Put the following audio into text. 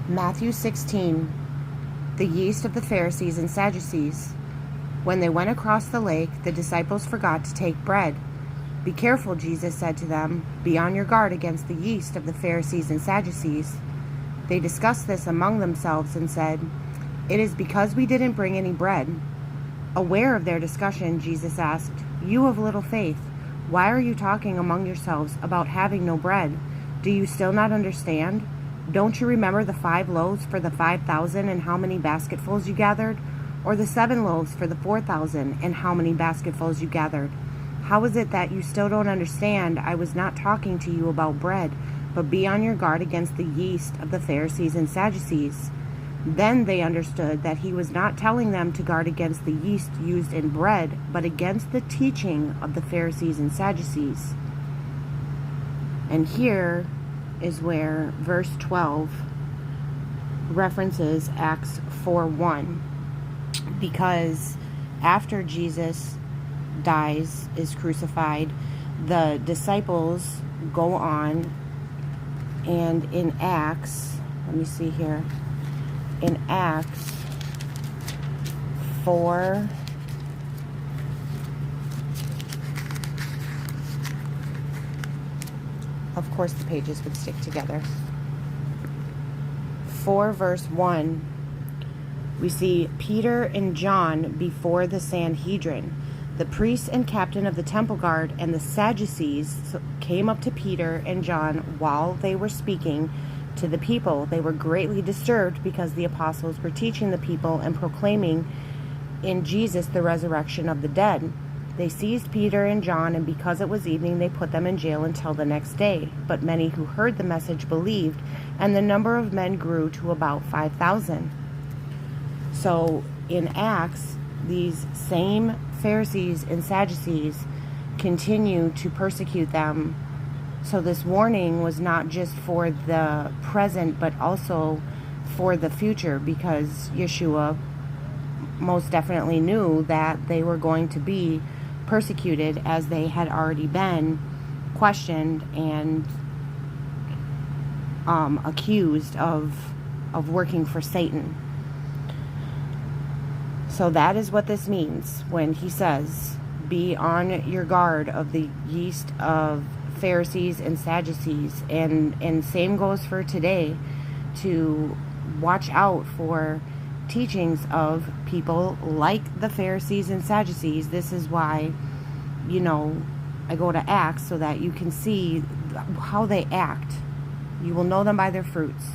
Matthew 16. The yeast of the Pharisees and Sadducees. When they went across the lake, the disciples forgot to take bread. "Be careful," Jesus said to them. "Be on your guard against the yeast of the Pharisees and Sadducees." They discussed this among themselves and said, "It is because we didn't bring any bread." Aware of their discussion, Jesus asked, "You of little faith, why are you talking among yourselves about having no bread? Do you still not understand? Don't you remember the 5 loaves for the 5,000 and how many basketfuls you gathered? Or the 7 loaves for the 4,000 and how many basketfuls you gathered? How is it that you still don't understand? I was not talking to you about bread, but be on your guard against the yeast of the Pharisees and Sadducees." Then they understood that he was not telling them to guard against the yeast used in bread, but against the teaching of the Pharisees and Sadducees. And here is where verse 12 references Acts 4:1, because after Jesus dies, is crucified, the disciples go on, and in Acts, let me see here, in Acts 4, of course the pages would stick together. 4 verse 1, we see Peter and John before the Sanhedrin. The priests and captain of the temple guard and the Sadducees came up to Peter and John while they were speaking to the people. They were greatly disturbed because the apostles were teaching the people and proclaiming in Jesus the resurrection of the dead. They seized Peter and John, and because it was evening, they put them in jail until the next day. But many who heard the message believed, and the number of men grew to about 5,000. So in Acts, these same Pharisees and Sadducees continue to persecute them. So this warning was not just for the present, but also for the future, because Yeshua most definitely knew that they were going to be persecuted, as they had already been questioned and accused of working for Satan. So that is what this means when he says, "Be on your guard of the yeast of Pharisees and Sadducees," and same goes for today, to watch out for teachings of people like the Pharisees and Sadducees. This is why, I go to Acts, so that you can see how they act. You will know them by their fruits.